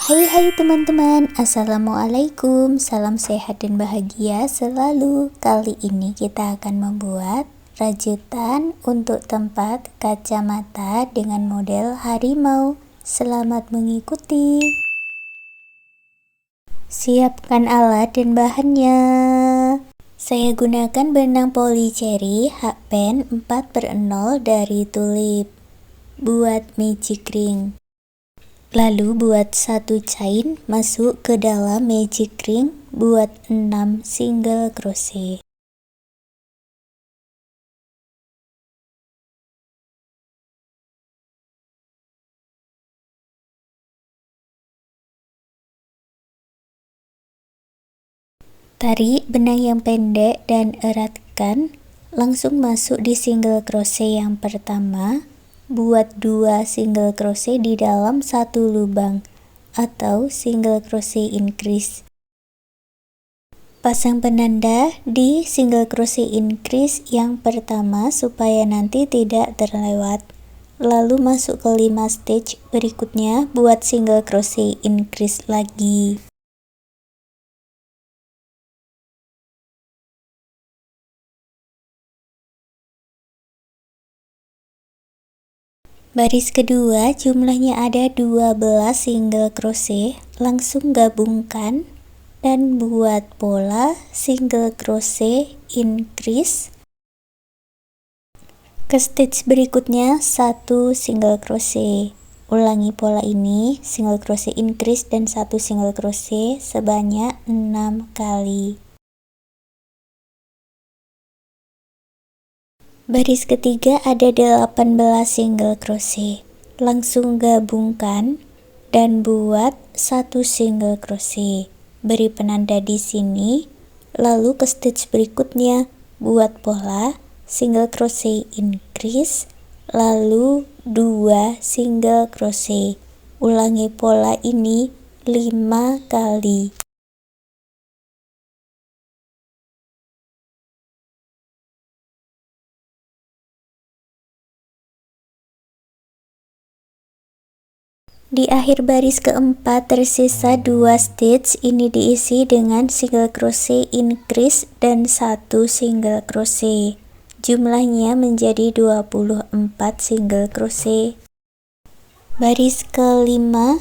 Hai teman-teman, Assalamualaikum, salam sehat dan bahagia selalu. Kali ini kita akan membuat rajutan untuk tempat kacamata dengan model harimau. Selamat mengikuti. Siapkan alat dan bahannya. Saya gunakan benang polycherry hakpen 4/0 dari Tulip. Buat magic ring. Lalu buat satu chain masuk ke dalam magic ring, buat 6 single crochet. Tarik benang yang pendek dan eratkan, langsung masuk di single crochet yang pertama. Buat 2 single crochet di dalam satu lubang atau single crochet increase. Pasang penanda di single crochet increase yang pertama supaya nanti tidak terlewat. Lalu masuk ke 5 stitch berikutnya, buat single crochet increase lagi. Baris kedua jumlahnya ada 12 single crochet, langsung gabungkan dan buat pola single crochet increase. Ke stitch berikutnya 1 single crochet. Ulangi pola ini, single crochet increase dan 1 single crochet sebanyak 6 kali. Baris ketiga ada 18 single crochet. Langsung gabungkan dan buat 1 single crochet. Beri penanda di sini, lalu ke stitch berikutnya buat pola single crochet increase, lalu 2 single crochet. Ulangi pola ini 5 kali. Di akhir baris keempat tersisa 2 stitch, ini diisi dengan single crochet increase dan 1 single crochet. Jumlahnya menjadi 24 single crochet. Baris kelima,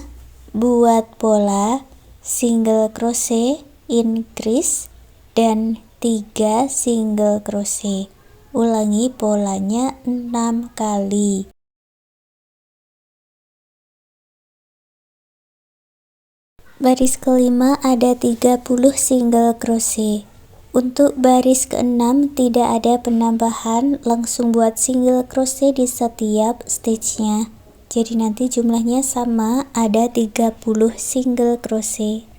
buat pola single crochet increase dan 3 single crochet. Ulangi polanya 6 kali. Baris kelima ada 30 single crochet. Untuk baris keenam tidak ada penambahan, langsung buat single crochet di setiap stitchnya. Jadi nanti jumlahnya sama, ada 30 single crochet.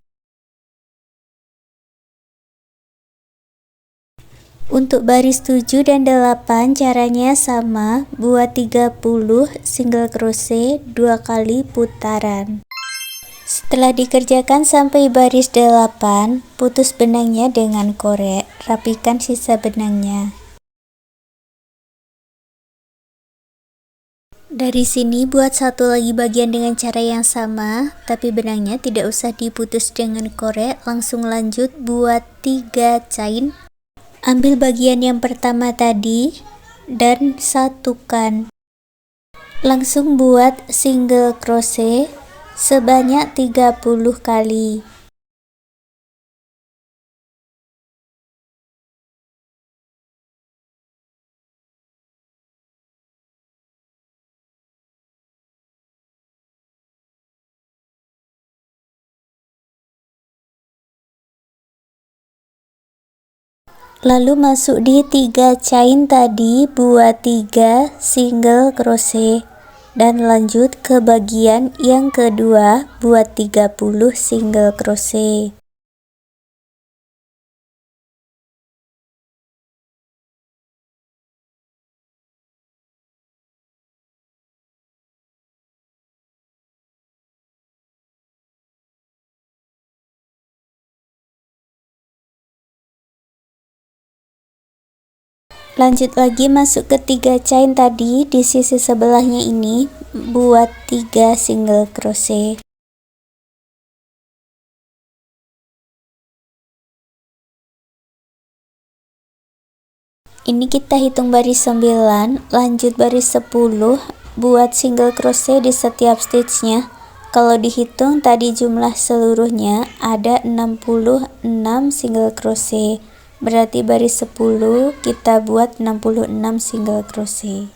Untuk baris 7 dan 8 caranya sama, buat 30 single crochet 2 kali putaran. Setelah dikerjakan sampai baris 8, putus benangnya dengan korek, rapikan sisa benangnya. Dari sini buat satu lagi bagian dengan cara yang sama, tapi benangnya tidak usah diputus dengan korek, langsung lanjut buat 3 chain. Ambil bagian yang pertama tadi dan satukan. Langsung buat single crochet sebanyak 30 kali. Lalu masuk di 3 chain tadi, buat 3 single crochet dan lanjut ke bagian yang kedua, buat 30 single crochet. Lanjut lagi masuk ke 3 chain tadi, di sisi sebelahnya ini buat 3 single crochet. Ini kita hitung baris 9, lanjut baris 10, buat single crochet di setiap stitchnya. Kalau dihitung tadi jumlah seluruhnya ada 66 single crochet, berarti baris 10 kita buat 66 single crochet.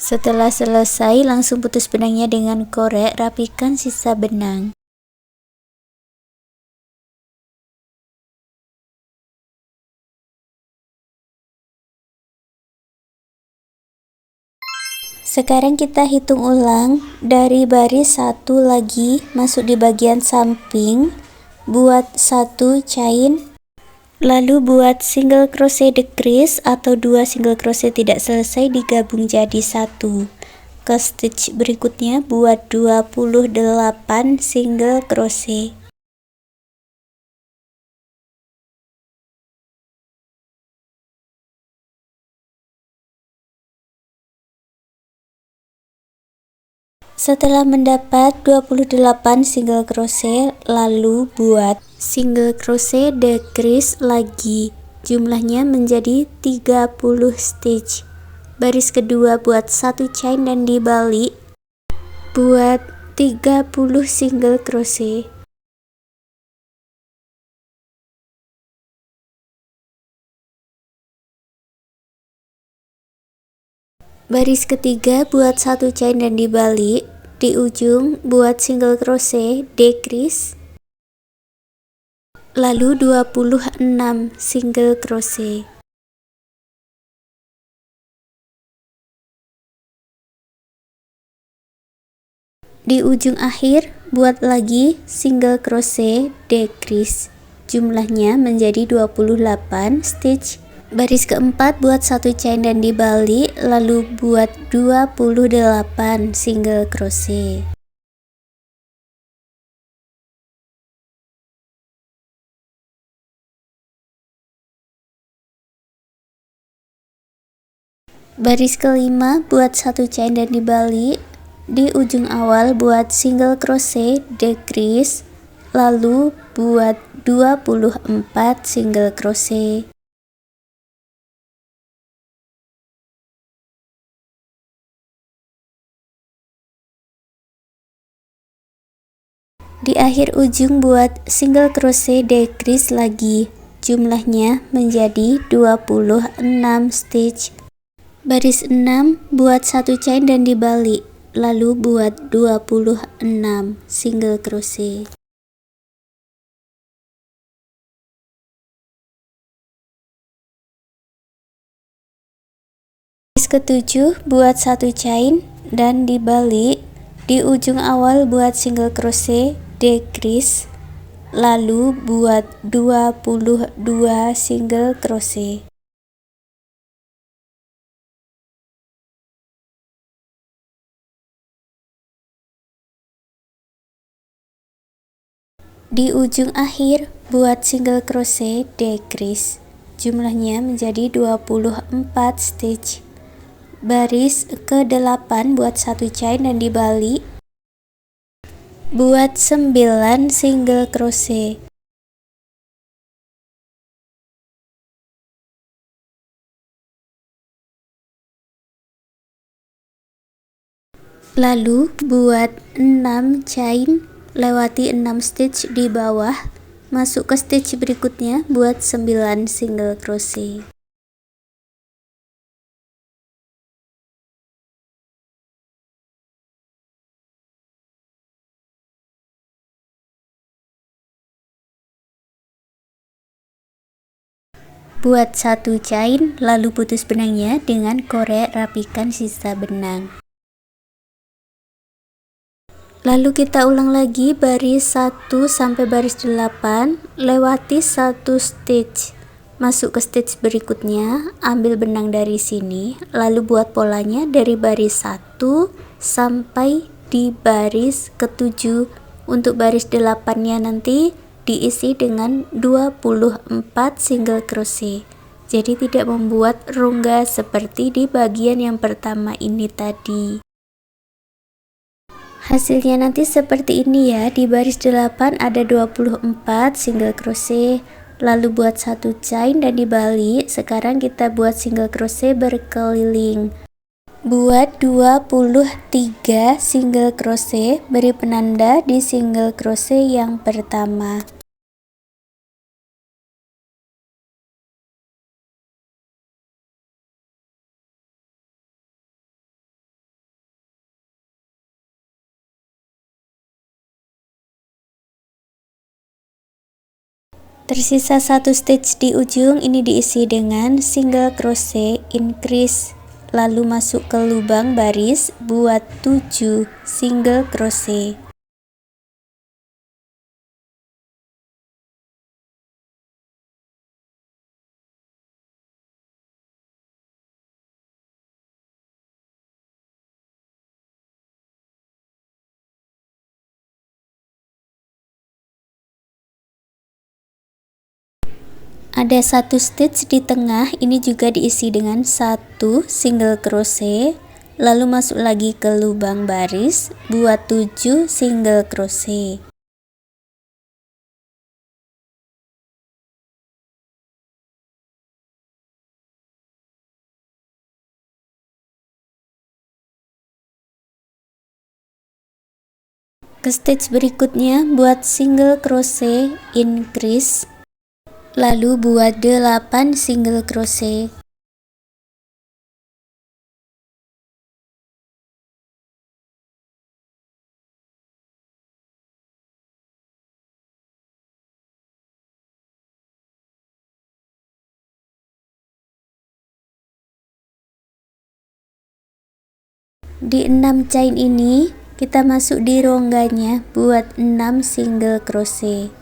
Setelah selesai, langsung putus benangnya dengan korek, rapikan sisa benang. Sekarang kita hitung ulang dari baris 1 lagi, masuk di bagian samping, buat 1 chain, lalu buat single crochet decrease atau 2 single crochet tidak selesai digabung jadi 1. Ke stitch berikutnya buat 28 single crochet. Setelah mendapat 28 single crochet, lalu buat single crochet decrease lagi. Jumlahnya menjadi 30 stitch. Baris kedua buat 1 chain dan dibalik. Buat 30 single crochet. Baris ketiga buat 1 chain dan dibalik. Di ujung buat single crochet decrease, lalu 26 single crochet. Di ujung akhir buat lagi single crochet decrease, jumlahnya menjadi 28 stitch. Baris keempat buat 1 chain dan dibalik, lalu buat 28 single crochet. Baris kelima buat 1 chain dan dibalik, di ujung awal buat single crochet decrease, lalu buat 24 single crochet. Di akhir ujung buat single crochet decrease lagi, jumlahnya menjadi 26 stitch. Baris 6 buat 1 chain dan dibalik, lalu buat 26 single crochet. Baris ketujuh buat 1 chain dan dibalik, di ujung awal buat single crochet decrease, lalu buat 22 single crochet. Di ujung akhir buat single crochet decrease, jumlahnya menjadi 24 stitch. Baris ke-8 buat 1 chain dan dibalik, buat 9 single crochet. Lalu buat 6 chain, lewati 6 stitch di bawah, masuk ke stitch berikutnya buat 9 single crochet. Buat 1 chain, lalu putus benangnya dengan korek, rapikan sisa benang. Lalu kita ulang lagi baris 1 sampai baris 8, lewati 1 stitch. Masuk ke stitch berikutnya, ambil benang dari sini, lalu buat polanya dari baris 1 sampai di baris ke-7. Untuk baris 8-nya nanti diisi dengan 24 single crochet. Jadi tidak membuat rongga seperti di bagian yang pertama ini tadi. Hasilnya nanti seperti ini ya. Di baris 8 ada 24 single crochet, lalu buat 1 chain dan dibalik. Sekarang kita buat single crochet berkeliling. Buat 23 single crochet, beri penanda di single crochet yang pertama. Tersisa 1 stitch di ujung, ini diisi dengan single crochet increase, lalu masuk ke lubang baris, buat 7 single crochet. Ada 1 stitch di tengah, ini juga diisi dengan 1 single crochet, lalu masuk lagi ke lubang baris, buat 7 single crochet. Ke stitch berikutnya buat single crochet increase, lalu buat 8 single crochet. Di 6 chain ini kita masuk di rongganya, buat 6 single crochet.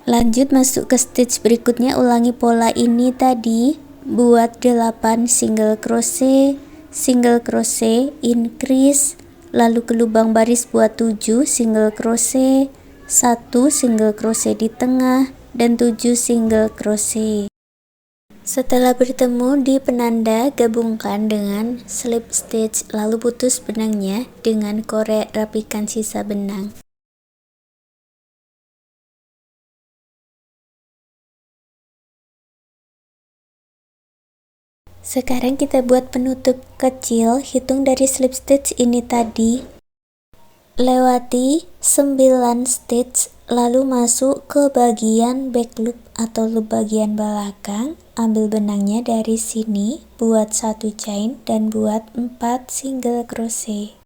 Lanjut masuk ke stitch berikutnya, ulangi pola ini tadi, buat 8 single crochet, increase, lalu ke lubang baris buat 7 single crochet, 1 single crochet di tengah, dan 7 single crochet. Setelah bertemu di penanda, gabungkan dengan slip stitch, lalu putus benangnya dengan korek, rapikan sisa benang. Sekarang kita buat penutup kecil, hitung dari slip stitch ini tadi, lewati 9 stitch, lalu masuk ke bagian back loop atau loop bagian belakang, ambil benangnya dari sini, buat 1 chain dan buat 4 single crochet.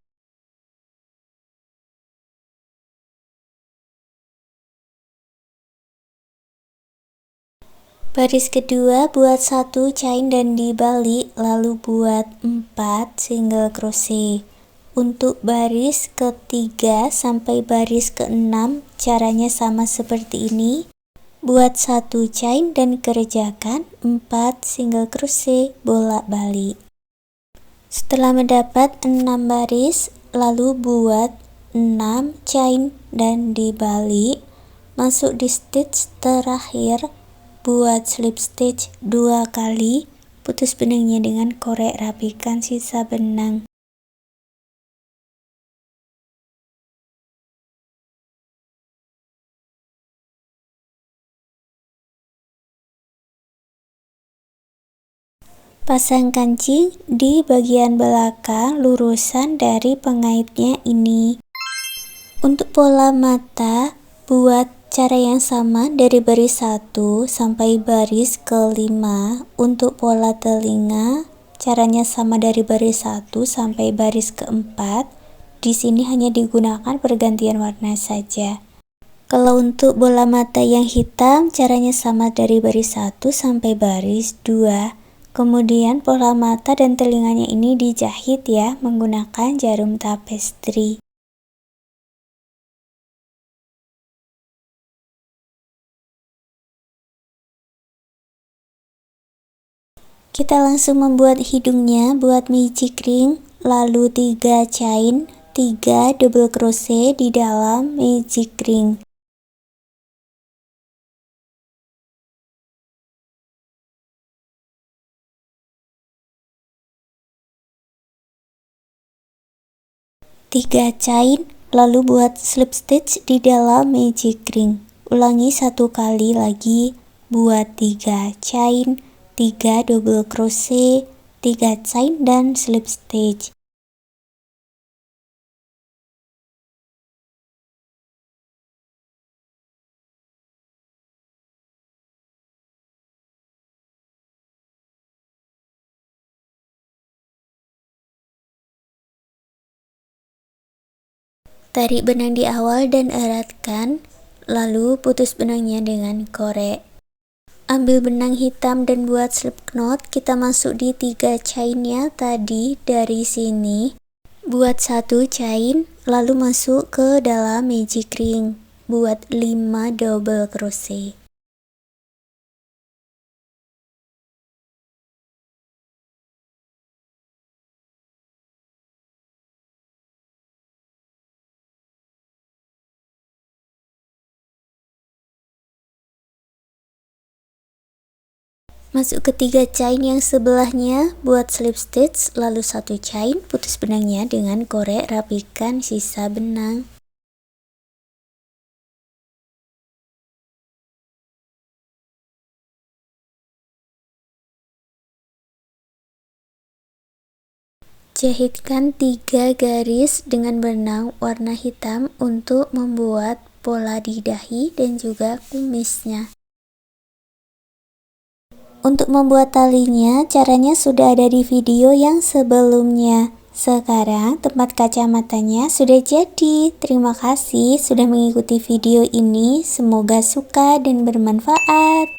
Baris kedua buat 1 chain dan dibalik, lalu buat 4 single crochet. Untuk baris ketiga sampai baris ke-6 caranya sama seperti ini. Buat 1 chain dan kerjakan 4 single crochet bolak-balik. Setelah mendapat 6 baris, lalu buat 6 chain dan dibalik, masuk di stitch terakhir, buat slip stitch 2 kali, putus benangnya dengan korek, rapikan sisa benang. Pasang kancing di bagian belakang lurusan dari pengaitnya ini. Untuk pola mata, buat cara yang sama dari baris 1 sampai baris ke-5. Untuk pola telinga, caranya sama dari baris 1 sampai baris ke-4. Di sini hanya digunakan pergantian warna saja. Kalau untuk bola mata yang hitam, caranya sama dari baris 1 sampai baris 2. Kemudian pola mata dan telinganya ini dijahit ya, menggunakan jarum tapestri. Kita langsung membuat hidungnya, buat magic ring, lalu 3 chain, 3 double crochet di dalam magic ring. 3 chain, lalu buat slip stitch di dalam magic ring. Ulangi 1 kali lagi, buat 3 chain, 3 double crochet, 3 chain dan slip stitch. Tarik benang di awal dan eratkan, lalu putus benangnya dengan korek. Ambil benang hitam dan buat slip knot. Kita masuk di 3 chainnya tadi dari sini. Buat 1 chain, lalu masuk ke dalam magic ring. Buat 5 double crochet. Masuk ke 3 chain yang sebelahnya, buat slip stitch, lalu 1 chain, putus benangnya dengan korek, rapikan sisa benang. Jahitkan 3 garis dengan benang warna hitam untuk membuat pola di dahi dan juga kumisnya. Untuk membuat talinya, caranya sudah ada di video yang sebelumnya. Sekarang tempat kacamatanya sudah jadi. Terima kasih sudah mengikuti video ini. Semoga suka dan bermanfaat.